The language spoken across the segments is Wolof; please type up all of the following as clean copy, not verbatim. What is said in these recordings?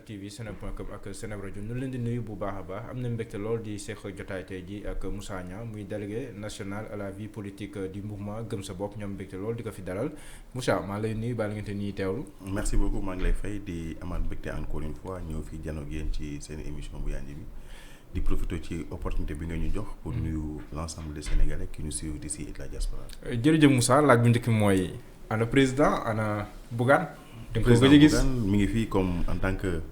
TV seneweb.com ak Seneweb rajo ñu leen di nuyu bu baax a baax am na mbégte lool di seq jotaay tey ji ak Moussa Niang muy délégué national à la vie politique du mouvement Gëm sa bopp ñoom mbégte lool di ko fi dalal Moussa maa lay nuyu baal ngeen te nii teewlu. merci beaucoup maa ngi lay fay di amaat mbégte encore une fois ñëw fi jano ak yéen ci seen émission bu yanj bi di profiter ci opportunité bi nga ñu jox pour nuyu l'ensemble des Sénégalais qui nous suivent d'ici et de la diaspora. jërëjëf Moussa laaj bu njëkk mooy ana président ana Bougane. président Bougane mi ngi fii comme en tant que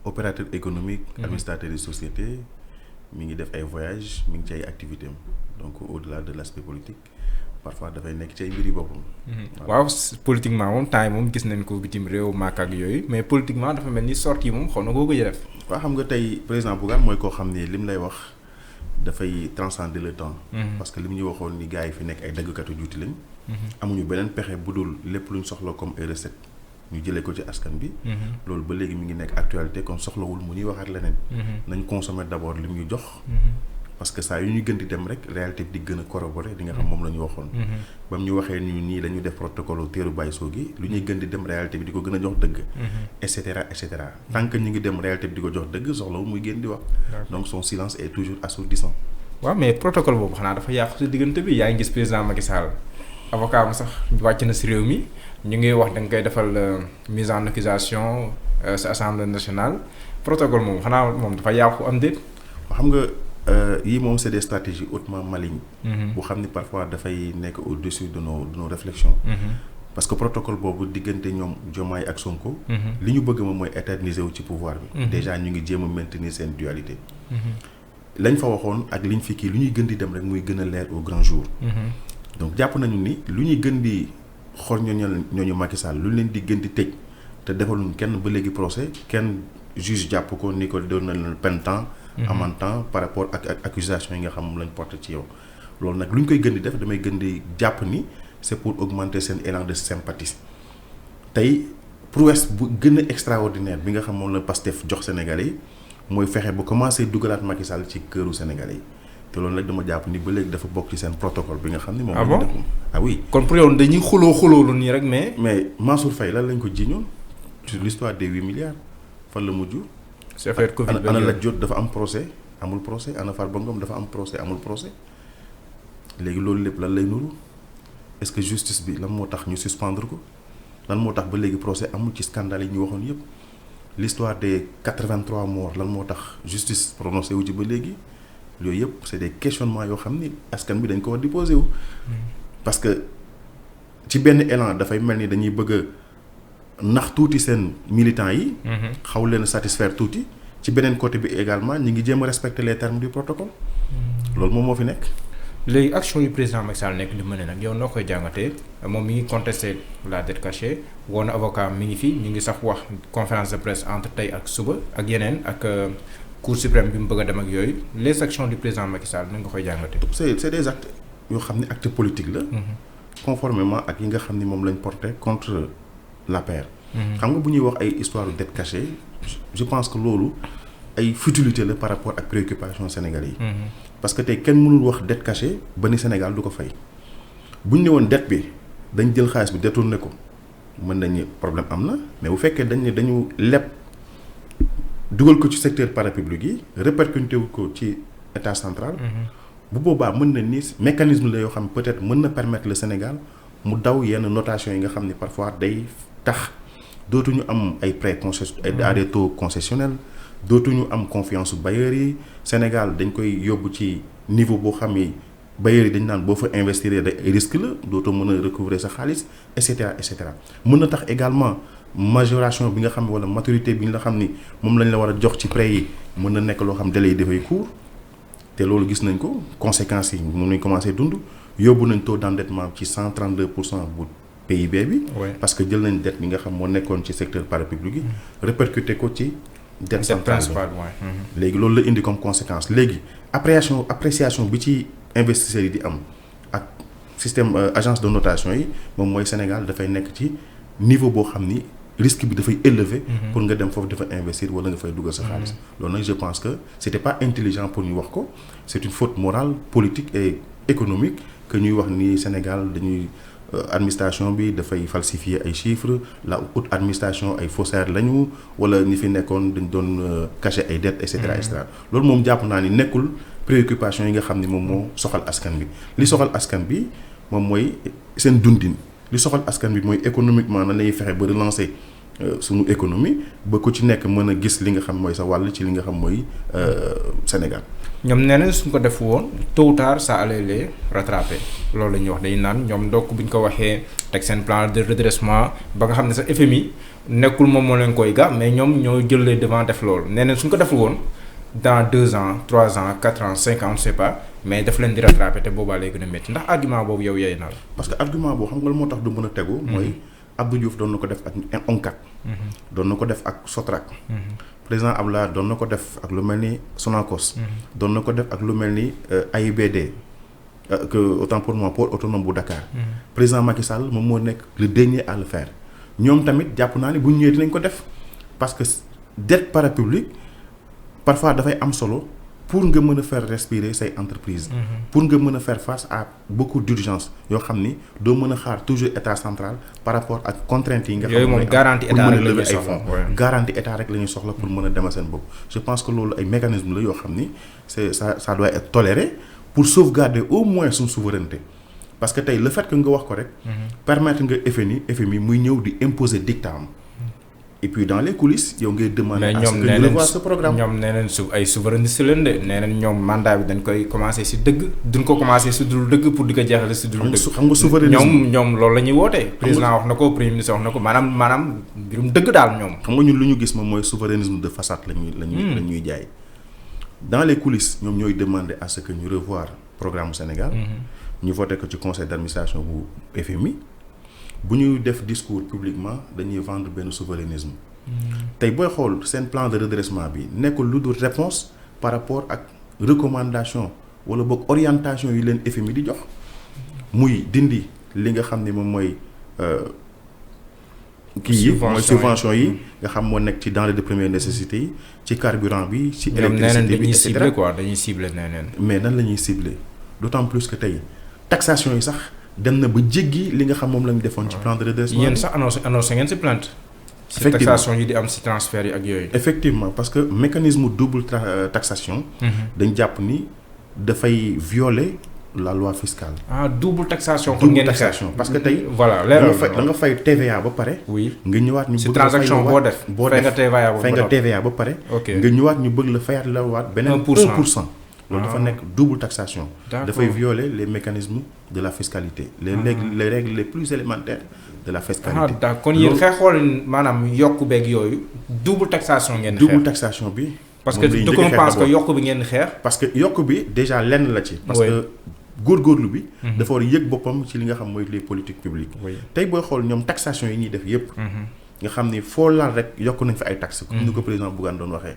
opérateur économique administrateur de société mi ngi def ay voyages mi ngi ci ay activités donc au-delà de l'aspect politique parfois dafay nekk ci ay mbiri boppam. waaw politiquement moom temps yi moom gis nañ ko bitim réew Màkka ak yooyu mais politiquement dafa mel ni sortie moom xaw na koo gëj a def. waaw xam nga tey président Bougane mooy koo xam ne li mu lay wax dafay transcender le temps. parce que li mu ñu waxoon ni gars yi fi nekk ay daggkatu juuti lañ. amuñu beneen pexe bu dul lépp luñ soxla comme ay recettes ñu jëlee ko ci askan bi. loolu ba léegi mi ngi nekk actualité kon soxlawul mu ñuy waxaat leneen. nañ consommer d'abord li mu ñu jox. parce que saa yu ñu gën di dem rek réalité bi di gën a corroborer di nga xam moom la ñu waxoon. ba mu ñu waxee ñu nii dañu def protocole teeru bàyyi soo gi lu ñuy gën di dem réalité bi di ko gën a jox dëgg. et cetera et cetera tant que ñu ngi dem réalité bi di ko jox dëgg soxlawul muy gën di wax. donc son silence est toujours assourdissant. waaw mais protocole boobu xanaa dafa yàqu si diggante bi yaa ngi gis président Macky Sall avocat am sax wàcc na si réew mi ñu ngi wax da nga koy defal mise en accusation sa assemblée nationale protocole moom xanaa moom dafa yàqu am déet. xam nga yii moom c'est des stratégies hautement malignes. bu xam ni parfois dafay nekk au-dessus de nos réflexions. parce que protocole boobu diggante ñoom Diomaye ak Sonko. li ñu bëgg moom mooy éterniser wu ci pouvoir bi. déjà ñu ngi jéem a maintenir seen dualité. lañ fa waxoon ak liñ fi kii lu ñuy gën di dem rek muy gën a leer au grand jour. donc jàpp nañu ni lu ñuy gën di xool ñooñu Macky Sall lu leen di gën di tëj te defaluñ kenn ba léegi procès kenn juge jàpp ko ni ko doon na leen peine temps amende temps par rapport ak accusation yi nga xam moom lañ porté ci yow loolu nag lu ñu koy gën di def damay gën di jàpp ni c'est pour augmenter seen élan de sympathie tey prouesse bu gën a extraordinaire bi nga xam moom la Pastef jox Sénégalais yi mooy fexe ba commencé dugalaat Macky Sall ci këru Sénégalais yi te loolu nag dama jàpp ni ba léegi dafa bokk ci seen protocole bi nga xam ni moom. ah bon ah oui. kon pour yow dañuy xulóolu nii rek mais. mais Mansour Faye lan lañ ko jiiñoon sur l'histoire des 8 milliards fan la mujj. c'est affaire Covid ana la jot dafa am procès amul procès ana Farba Ngom dafa am procès amul procès léegi loolu lépp lan lay nuru est-ce que justice bi lan moo tax ñu suspendre ko lan moo tax ba léegi procès amul ci scandale yi ñu waxoon yépp l'histoire des 83 morts lan moo tax justice prononcé wu ci ba léegi. yooyu yëpp c'est des questionnements yoo xam ni askan bi dañ ko war di posé wu. parce que ci benn élan dafay mel ni dañuy bëgg a nax tuuti seen militants yi. xaw leen satisfaire tuuti ci beneen côté bi également ñu ngi jéem a respecter les termes du protocole. loolu moom moo fi nekk. léegi action yu président Macky Sall nekk di mën nag yow noo koy jàngatee moom mi ngi contester la dette cachée woon avocat mi ngi fi ñu ngi sax wax conférence de presse entre tey ak suba ak yeneen ak. Cour suprême bi mu bëgg a dem ak yooyu les actions du président Macky Sall ni nga koy jàngatee. c'est des actes yoo xam ne acte politique la. conformément ak yi nga xam ni moom lañ porté contre l'APR. xam nga bu ñuy wax ay histoire de dette cachée je pense que loolu ay futilité la par rapport ak préoccupation sénégalais yi. parce que tey kenn mënul wax dette cachée ba ni Sénégal du ko fay bu ñu ne woon dette bi dañ jël xaalis bi détourné ko mën nañu problème am na mais bu fekkee dañ ne dañu leb. dugal ko ci secteur parapublic yi répercuté wu ko ci état central. bu boobaa mën na ni mécanisme la yoo xam peut-être mën na permettre le Sénégal mu daw yenn notation yi nga xam ne parfois day tax dootuñu am ay prêts à des taux concessionnels dootuñu am confiance su bailleurs yi Sénégal dañ koy yóbbu ci niveau boo xam ni bailleurs yi dañ naan boo fa investir day risque la dootoo mën a recouvrer sa xaalis et cetera et cetera mën na tax également. majoration bi nga xam ne wala maturité bi nga xam ni moom lañ la war a jox ci prêt yi mën na nekk loo xam délai yi dafay court te loolu gis nañ ko conséquences yi moom lañ commencé dund yóbbu nañ taux d'endettement ci 132% bu PIB bi. parce que jël nañ dette bi nga xam moo nekkoon ci secteur parapublic yi. répercuté ko ci dette centrale bi léegi loolu la indi comme conséquence léegi appréciation bi ci investisseurs yi di am ak système agence de notation yi moom mooy Sénégal dafay nekk ci niveau boo xam ni. risque bi dafay élevé. pour nga dem foofu dafa investir wala nga fay dugal sa xaalis. loolu nag je pense que c'était pas intelligent pour ñu wax ko c'est une faute morale politique et économique que ñuy wax ni Sénégal dañuy administration bi dafay falsifier ay chiffres la haute administration ay faussaires lañu wala ñi fi nekkoon dañ doon cacher ay dettes et cetera et cetera loolu moom jàpp naa ni nekkul préoccupation yi nga xam ni moom moo soxal askan bi li soxal askan bi moom mooy seen dundin li soxal askan bi mooy économiquement nan lañuy fexe ba relancer suñu économie ba ku ci nekk mën a gis li nga xam mooy sa wàll ci li nga xam mooy Sénégal. ñoom nee nañ suñ ko def woon tôt ou tard ça allait les rattraper loolu la ñuy wax dañu naan ñoom donc bu ñu ko waxee teg seen plan de redressement ba nga xam ne sa FMI nekkul moom moo leen koy ga mais ñoom ñoo jël les devant def loolu nee nañ suñ ko deful woon dans 2 ans 3 ans 4 ans 5 ans on ne sait pas mais daf leen di rattraper te boobaa lay gën a métti ndax argument boobu yow yey na la. parce que argument boobu xam nga moo tax du mën a tegu. mooy Abdou Diouf doon na ko def ak ONCAD. doon na ko def ak SOTRAC. président Abdoulaye doon na ko def ak lu mel ni Sonacos. doon na ko def ak lu mel ni AIBD. que autant pour moi port autonome bu Dakar. président Macky Sall moom moo nekk le dernier à le faire. ñoom tamit jàpp naa ne bu ñu ñëwee dinañ ko def parce que dette parapublique parfois dafay am solo pour nga mën a faire respirer say entreprises. pour nga mën a faire face à beaucoup d'urgence yoo xam ni doo mën a xaar toujours état central par rapport ak contraintes yi nga xam ne moom garantie état rek la ñuy soxla garantie état rek la ñuy soxla pour mën a demal seen bopp. je pense que loolu ay mécanismes la yoo xam ni ça doit être toléré pour sauvegarder au moins suñu souveraineté parce que tey le fait que nga wax ko rek. permettre nga FMI muy ñëw di imposer dictat et puis dans les coulisses yow ngay demander à ce que ñu revoie ce programme. ñoom nee nañ ay souverainiste leen de nee nañ ñoom mandat bi dañ koy commencer ci dëgg duñ ko commencer ci dul dëgg pour di ko jeexale ci dul dëgg. xam nga souverainisme ñoom loolu la ñuy wootee. président wax na ko premier ministre wax na ko maanaam mbirum dëgg daal ñoom. xam nga ñun lu ñu gis moom mooy souverainisme de façade la ñuy jaay. dans les coulisses ñoom ñooy demander à ce que ñu revoir programme Sénégal. ñu voté ko ci conseil d'administration bu FMI. bu ñu def discours publiquement dañuy vendre benn souverainisme. tey booy xool seen plan de redressement bi nekkul lu dul réponse par rapport ak recommandation wala boog orientation yi leen FMI di jox muy dindi li nga xam ne moom mooy subvention yi nga xam moo nekk ci denrées de première nécessité yi ci carburant bi ci électricité bi et cetera dañuy cibler neneen mais nan la ñuy cibler d'autant plus que tey taxation yi sax dem na ba jéggi li nga xam moom la ñu defoon ci plan de redressement. yéen sax annoncé ngeen ci plainte. ci taxation yi di am ci transfert yi ak yooyu. effectivement parce que mécanisme double taxation. dañ jàpp ni dafay violer la loi fiscale. double taxation. double taxation parce que tey. voilà leeral da nga fay TVA ba pare. oui nga ñëwaat ñu bëgg ci transaction boo def. fay nga TVA ba pare. ok nga ñëwaat ñu bëgg la fayaat la waat beneen 1%. loolu dafa nekk double taxation. dafay violer les mécanismes de la fiscalité. les règles les plus élémentaires de la fiscalité. d'accord kon yéen xëy xool maanaam yokk beeg yooyu double taxation ngeen di xeex. double taxation bi. parce que je pense que yokk bi ngeen di xeex. parce que yokk bi déjà lenn la ci. parce que góorgóorlu bi. dafa war a yëg boppam ci li nga xam mooy les politiques publiques. tey booy xool ñoom taxation yi ñuy def yépp nga xam ni foo laal rek yokk nañ fa ay taxes. comme ni ko président Bougane doon waxee.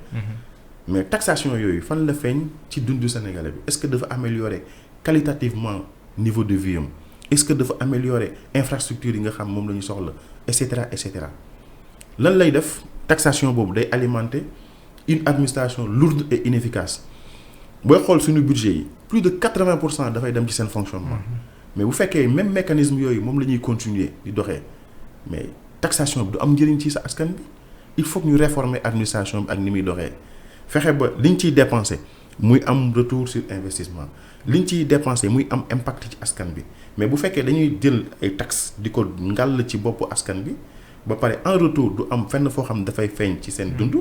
mais taxation yooyu fan la feeñ ci dundu Sénégalais bi est-ce que dafa améliorer qualitativement niveau de vie am est-ce que dafa améliorer infrastructure yi nga xam moom la ñu soxla et cetera et cetera lan lay def taxation boobu day alimenter une administration lourde et inefficace booy xool suñu budget yi plus de 80% dafay dem ci seen fonctionnement mais bu fekkee même mécanisme yooyu moom la ñuy continuer di doxee mais taxation bi du am njëriñ ci sa askan bi il faut que ñu réformer administration bi ak ni muy doxee. fexe ba liñ ciy dépensé muy am retour sur investissement liñ ciy dépensé muy am impact ci askan bi mais bu fekkee dañuy jël ay taxes di ko ngàll ci boppu askan bi ba pare en retour du am fenn foo xam ne dafay feeñ ci seen dund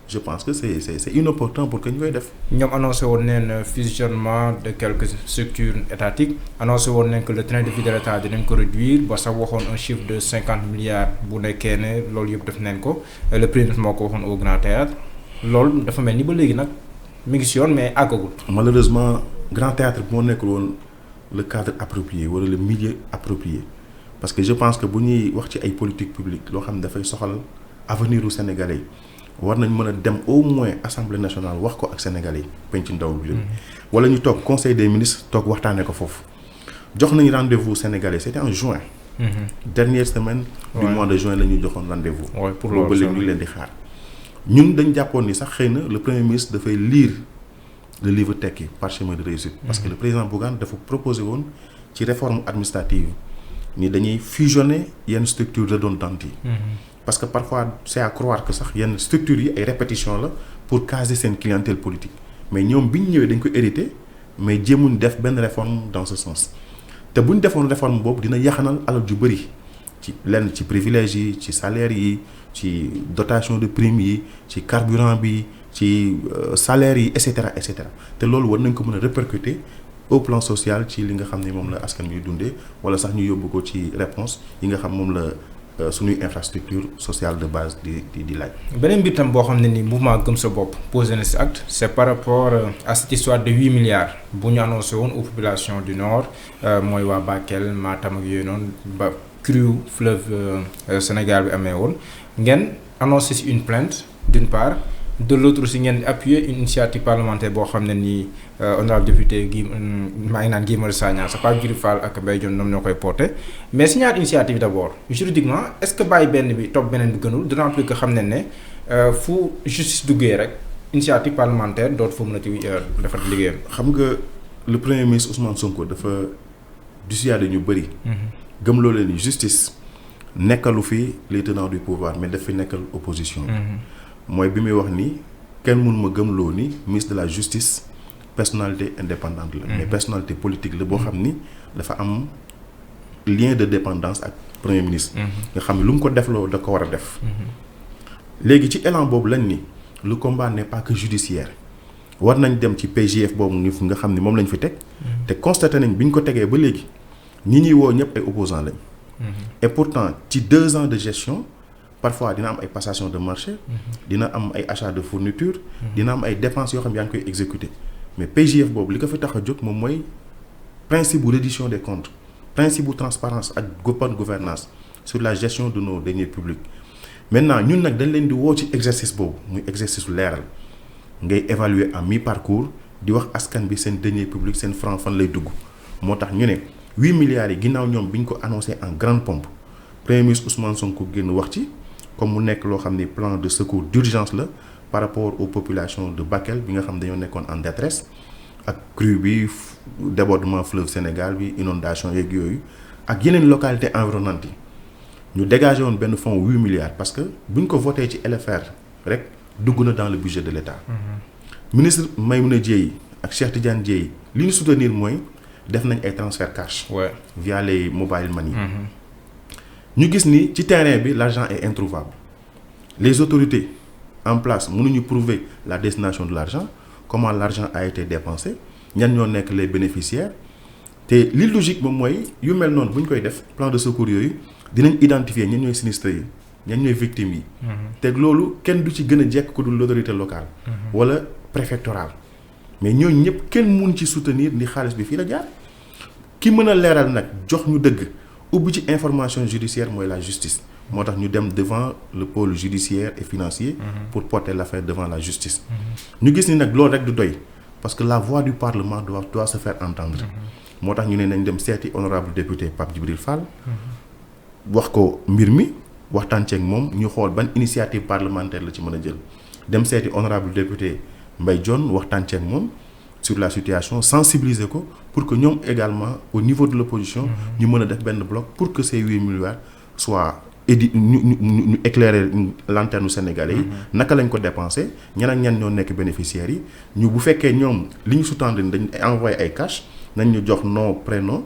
je pense que c'est inopportun pour que ñu koy def. ñoom annoncé woon neen fusionnement de quelques structures étatiques annoncé woon nañ que le train de vie de l'État dinañ ko réduire ba sax waxoon un chiffre de 50 milliards bu nekkee ne loolu yëpp def nañ ko le président moo ko waxoon au Grand Théâtre loolu dafa mel ni ba léegi nag mi ngi si yoon mais àggagul. malheureusement Grand Théâtre moo nekkul woon le cadre approprié wala le milieu approprié parce que je pense que bu ñuy wax ci ay politique publique loo xam ne dafay soxal avenir u Sénégalais yi war nañ mën a dem au moins assemblée nationale wax ko ak Sénégalais yi penc ndaw bi wala ñu toog conseil des ministres toog waxtaanee ko foofu jox nañ rendez-vous Sénégalais c'était en juin. dernière semaine. du mois de juin la ñu joxoon rendez-vous. pour loolu ba léegi ñu leen di xaar. ñun dañ jàppoon ni sax xëy na le premier ministre dafay lire le livre Tekki parchemin de réussite parce que le président Bougane dafa proposé woon ci réforme administrative ni dañuy fusionner yenn structures redondantes yi. Parce que parfois c'est à croire que sax yenn structures yi ay répétition la pour caser seen clientèle politique mais ñoom bi ñu ñëwee dañ ko hérité mais jéemuñ def benn réforme dans ce sens te bu ñu defoon réforme boobu dina yaxanal alal ju bëri ci lenn ci privilèges yi ci salaire yi ci dotation de prime yi ci carburant bi ci salaire yi et cetera te loolu war nañ ko mën a répercuter au plan social ci li nga xam ne moom la askan wi dundee wala sax ñu yóbbu ko ci réponse yi nga xam moom la suñuy infrastructure sociale de base di laaj. beneen mbir tam boo xam ne ni mouvement Gëm Sa Bopp posé na si acte c' est par rapport à cette histoire de 8 milliards bu ñu annoncé woon aux populations du nord mooy waa Bakel Matam ak yooyu noonu ba crue fleuve Sénégal bi amee woon ngeen annoncé si une plainte d'une part de l'autre aussi ngeen appuyer une initiative parlementaire boo xam ne nii honorable député maa ngi naan Guy Marius Sagna c'est pas Djibril Fall ak Mbaye Dione ñoom ñoo koy porté mais si ñaar initiative d'abord juridiquement est-ce que bàyyi benn bi topp beneen bi gënul d'autant plus que xam ne fu justice duggee rek initiative parlementaire dootu fa mën a ci defar liggéeyam. xam nga le premier ministre Ousmane Sonko dafa dissuader ñu bëri. gëmloo leen ni justice nekkalu fi les tenants du pouvoir mais daf fi nekkal opposition. mooy bi muy wax ni kenn mënu ma gëmloo ni ministre de la justice personnalité indépendante la. mais personnalité politique la boo xam ni dafa am lien de dépendance ak premier ministre. nga xam ne lu mu ko defloo da ko war a def. léegi ci élan boobu lañ ni le combat n'est pas que judiciaire war nañ dem ci PJF boobu nga xam ni moom lañ fi teg. te constaté nañ bi ñu ko tegee ba léegi ñi ñuy woo ñëpp ay opposants lañ. et pourtant ci 2 ans de gestion. parfois dina am ay passation de marché dina am ay achat de fourniture dina am ay dépenses yoo xam yaa ngi koy exécuter mais PJF boobu li ko fi tax a jóg moom mooy principe bu reddition des comptes principe bu transparence ak bonne gouvernance sur la gestion de nos deniers publics maintenant ñun nag dañ leen di woo ci exercice boobu muy exercice lu leeral ngay évaluer en mi-parcours di wax askan bi seen deniers publics seen franc fan lay dugg moo tax ñu ne 8 milliards yi ginnaaw ñoom bi ñu ko annoncé en grande pompe premier ministre Ousmane Sonko génn wax ci comme mu nekk loo xam ni plan de secours d'urgence la par rapport aux populations de Bakel bi nga xam dañoo nekkoon en détresse ak crue bi débordement fleuve Sénégal bi inondation yeeg yooyu ak yeneen localités environnantes yi ñu dégagé woon benn fonds 8 milliards parce que bu ñu ko voté ci LFR rek dugg na dans le budget de l'État. ministre Maïmouna Dièye ak Cheikh Tidiane Dièye li ñu soutenir mooy def nañ ay transfert cash. via les mobile money. ñu gis ni ci terrain bi l'argent est introuvable les autorités en place mënuñu prouver la destination de l'argent comment l'argent a été dépensé ñan ñoo nekk les bénéficiaires te li logique moom mooy yu mel noonu bu ñu koy def plan de secours yooyu dinañ identifier ñan ñooy sinistrés yi ñan ñooy victimes yi. te loolu kenn du ci gën a jekk ko dul l'autorité locale. wala préfectorale mais ñooñu ñëpp kenn mun ci soutenir ni xaalis bi fii la jaar ki mën a leeral nag jox ñu dëgg. ubbi ci information judiciaire mooy la justice moo tax ñu dem devant le pôle judiciaire et financier pour porter l'affaire devant la justice ñu gis ni nag loolu rek du doy parce que la voix du parlement doit se faire entendre moo tax ñu ne nañ dem seeti honorable député Pape Djibril Fall wax ko mbir mi waxtaan ceeg moom ñu xool ban initiative parlementaire la ci mën a jël dem seeti honorable député Mbaye Dione waxtaan ceeg moom sur la situation sensibiliser ko pour que ñoom également au niveau de l'opposition ñu mën a def benn bloc pour que ces 8 milliards soient ñu éclairer lanterne sénégalais yi naka lañ ko dépensé ñan ak ñan ñoo nekk bénéficiaires yi ñu bu fekkee ñoom li ñu sous-tendre dañ envoyé ay cash nañ ñu jox nom prénom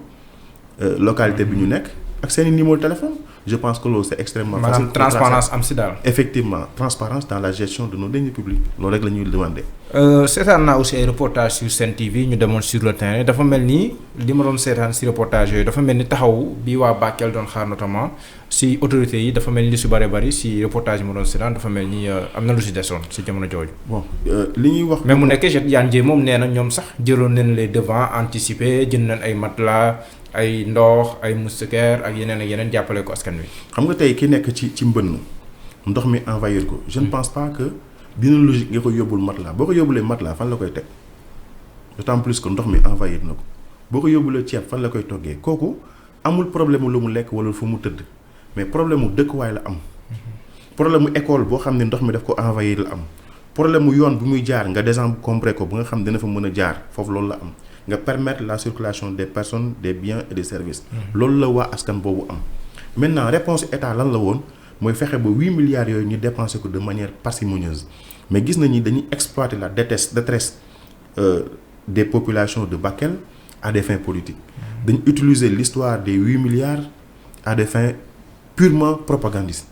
localité bi ñu nekk ak seen i numéro de téléphone je pense que loolu c'est extrêmement facile. maanaam transparence am si daal. effectivement transparence dans la gestion de nos deniers publics loolu rek la ñuy demander. seetaan naa aussi ay reportages sur Sen TV ñu demoon sur le terrain dafa mel ni li ma doon seetaan si reportage yooyu dafa mel ni taxaw bi waa Bakel doon xaar notamment si autorités yi dafa mel ni li su bëree bëri si reportage yi ma doon seetaan dafa mel ni am na lu si desoon si jamono jooju. bon li ñuy wax. même mu nekk Yane Dieng moom nee na ñoom sax jëloon nañ les devants anticiper jënd nañ ay matelas ay ndox ay moustiquaires ak yeneen jàppale ko askan wi. xam nga tey ki nekk ci mbënn ndox mi envahir ko je ne pense pas que dina logique nga ko yóbbul matelas boo ko yóbbulee matelas fan la koy teg d'autant plus que ndox mi envahir na ko boo ko yóbbulee ceeb fan la koy toggee kooku amul problème lu mu lekk wala fu mu tëdd mais problème mu dëkkuwaay la am problème mu école boo xam ne ndox mi daf ko envahir la am problème mu yoon bu muy jaar nga désencombré ko ba nga xam dina fa mën a jaar foofu loolu la am nga permettre la circulation des personnes des biens et des services. loolu la waa askan boobu am. maintenant réponse état lan la woon mooy fexe ba 8 milliards yooyu ñu dépensé ko de manière parcimonieuse mais gis nañu dañuy exploiter la détresse des populations de Bakel à des fins politiques. dañu utiliser l'histoire des 8 milliards à des fins purement propagandistes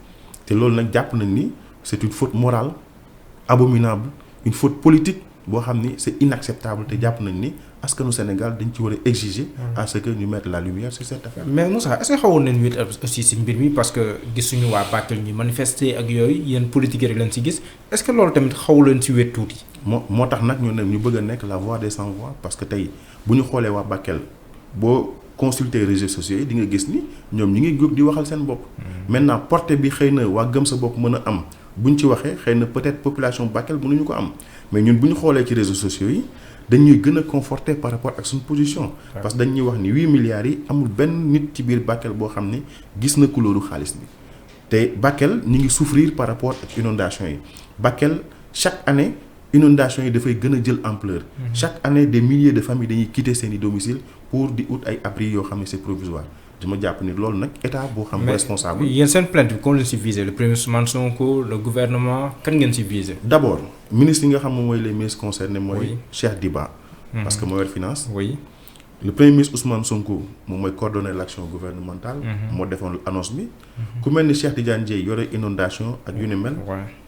te loolu nag jàpp nañ ni c'est une faute morale abominable une faute politique boo xam ni c'est inacceptable te jàpp nañ ni askanu Sénégal dañ ci war a exiger à ce que ñu mettre la lumière sur cette affaire. mais Moussa est-ce que xawoon nañ wét aussi si mbir mi parce que gisuñu waa Bakel ñu manifester ak yooyu yéen politique rek leen si gis est-ce que loolu tamit xawu leen si wét tuuti. moo tax nag ñu bëgg a nekk la voix des sans voix parce que tey bu ñu xoolee waa Bakel boo consulter réseaux sociaux yi di nga gis ni ñoom ñi ngi jóg di waxal seen bopp. maintenant portée bi xëy na waa gëm sa bopp mën a am buñ ci waxee xëy na peut-être population Bakel mënuñu ko am mais ñun bu ñu xoolee ci réseaux sociaux yi dañuy gën a conforter par rapport ak suñu position. parce que dañuy wax ni 8 milliards yi amul benn nit ci biir Bakel boo xam ne gis na couleuru xaalis bi te Bakel ñu ngi souffrir par rapport ak inondation yi Bakel chaque année inondation yi dafay gën a jël ampleur. chaque année des milliers de familles dañuy quitter seeni domicile pour di ut ay abris yoo xam ne c'est provisoire dama jàpp ni loolu nag état boo xam responsable. yéen seen plainte bi kon leen si visé le premier Ousmane Sonko le gouvernement kan ngeen si visé. d'abord ministre yi nga xam moom mooy les ministres concernés mooy Cheikh Diba. parce que moo yor finance. oui le premier ministre Ousmane Sonko moom mooy coordonner l'action gouvernementale. moo defoon annonce bi. ku mel ni Cheikh Tidiane Dièye yore inondation ak yu ni mel.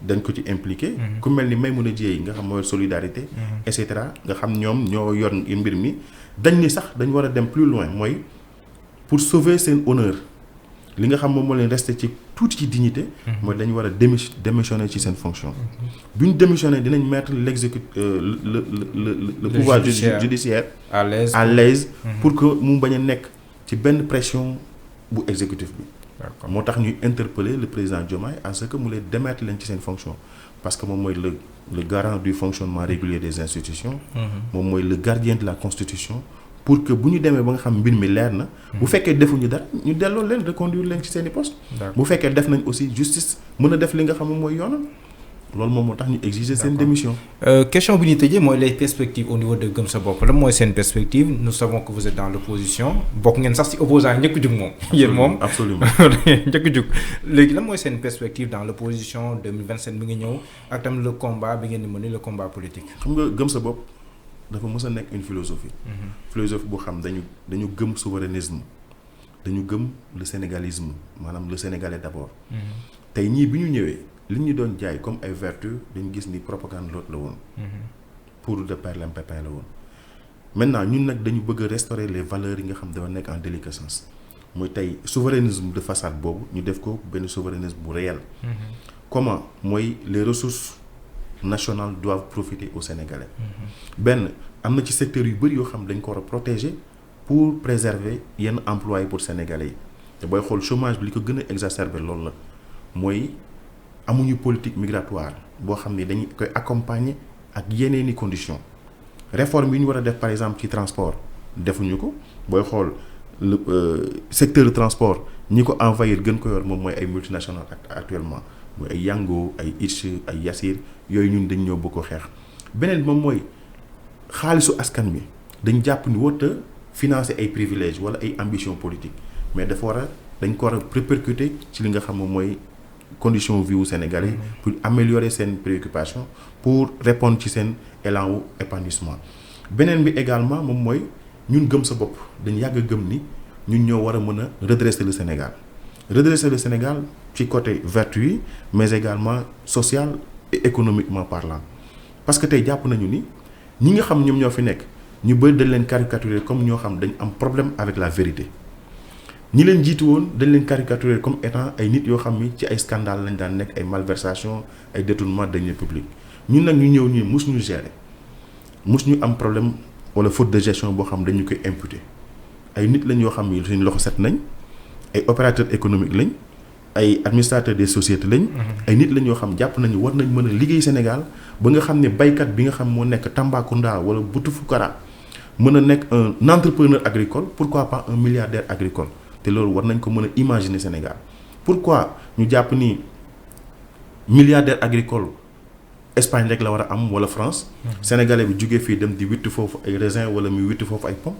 dañ ko ci impliqué. ku mel ni Maymouna Dièye nga xam mooy solidarité. et cetera nga xam ñoom ñoo yor mbir mi dañ ni sax dañ war a dem plus loin mooy pour sauver seen honneur li nga xam moom moo leen resté ci tuuti ci dignité. mooy dañu war a démissionner ci seen fonction. bu ñu démissionner dinañ mettre le pouvoir judiciaire à l'aise pour que mu bañ a nekk ci benn pression bu exécutif bi. moo tax ñuy interpeller le président Diomaye à ce que mu leen démettre leen ci seen fonction parce que moom mooy le garant du fonctionnement régulier des institutions. moom mooy le gardien de la constitution. pour que bu ñu demee ba nga xam mbir mi leer na. bu fekkee defuñu dara ñu delloo leen reconduire leen ci seeni poste. bu fekkee def nañ aussi justice mën a def li nga xam mooy yoonam loolu moom moo tax ñu exiger seen démission. question bi ñu tëjee mooy les perspectives au niveau de Gëm sa bopp la mooy seen perspective nous savons que vous êtes dans l'opposition bokk ngeen sax ci opposant njëkk jug moom. yéen moom absolument njëkk jug léegi lan mooy seen perspective dans l'opposition 2027 mi ngi ñëw ak tam le combat bi ngeen di mener le combat politique. xam nga Gëm sa bopp. dafa mës a nekk une philosophie. philosophie boo xam dañu gëm souverainisme dañu gëm le sénégalisme maanaam le sénégalais d'abord. tey ñii bi ñu ñëwee li ñu doon jaay comme ay vertu dañu gis ni propagande l'autre la woon. pour de perlimpinpin la woon. maintenant ñun nag dañu bëgg a restaurer les valeurs yi nga xam dafa nekk en déliquescence mooy tey souverainisme de façade boobu ñu def ko benn souverainisme bu réel. comment mooy les ressources nationales doivent profiter aux Sénégalais. benn am na ci secteur yu bëri yoo xam dañ ko war a protéger pour préserver yenn emplois yi pour Sénégalais yi te booy xool chômage bi li ko gën a exacerber loolu la mooy amuñu politique migratoire boo xam ne dañu koy accompagner ak yeneeni conditions réforme yi ñu war a def par exemple ci transport defuñu ko booy xool le secteur de transport ñi ko envahir gën ko yor moom mooy ay multinationales actuellement mooy ay Yango ay Itch ay Yassir yooyu ñun dañ ñëw bëgg ko xeex beneen moom mooy xaalisu askan bi dañ jàpp ni warut a financer ay privilèges wala ay ambitions politiques mais dafa war a dañ ko war a répercuter ci li nga xam moom mooy condition vie wu Sénégalais pour améliorer seen préoccupation pour répondre ci seen élan wu épanouissement beneen bi également moom mooy ñun gëm sa bopp dañ yàgg a gëm ni ñun ñoo war a mën a redresser le Sénégal ci côté vertu yi mais également social et économiquement parlant parce que tey jàpp nañu ni ñi nga xam ñoom ñoo fi nekk ñu bëri dañ leen caricaturer comme ñoo xam dañ am problème avec la vérité ñi leen jiitu woon dañ leen caricaturer comme étant ay nit yoo xam ni ci ay scandale lañ daan nekk ay malversation ay détournement de deniers publics ñun nag ñu ñëw nii mus ñu gérer mus ñu am problème wala faute de gestion boo xam dañu koy imputer ay nit lañ yoo xam ni suñu loxo set nañ ay opérateurs économiques lañ ay administrateurs des sociétés lañ. ay nit lañ yoo xam jàpp nañu war nañ mën a liggéey Sénégal ba nga xam ne baykat bi nga xam moo nekk Tambacounda wala Boutefoucara mën a nekk un entrepreneur agricole pourquoi pas un milliardaire agricole te loolu war nañ ko mën a imaginer Sénégal pourquoi ñu jàpp ni milliardaire agricole Espagne rek la war a am wala France. Sénégalais bi jugee fii dem di witti foofu ay raisin wala muy witti foofu ay pomme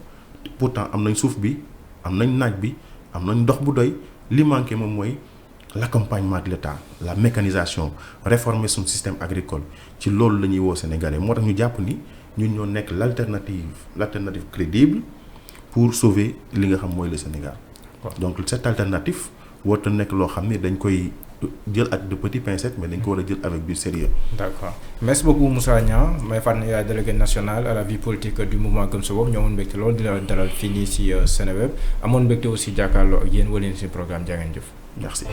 pourtant am nañ suuf bi am nañ naaj bi am nañ ndox bu doy li manqué moom mooy l'accompagnement de l'État la mécanisation réformer son système agricole ci loolu la ñuy woo Sénégalais moo tax ñu jàpp ni ñun ñoo nekk l'alternative crédible pour sauver li nga xam mooy le Sénégal. Donc cette alternative warut a nekk loo xam ne dañ koy jël ak de petites pincettes mais dañ ko war a jël avec du sérieux. D'accord merci beaucoup Moussa Niang may fàttali yaay délégué national à la vie politique du mouvement Gëm Sa Bopp ñoo amoon mbégte loolu dina dalal fii nii si Seneweb amoon mbégte aussi jàkkaarloo ak yéen wala si programme jaa ngeen jëf. Merci.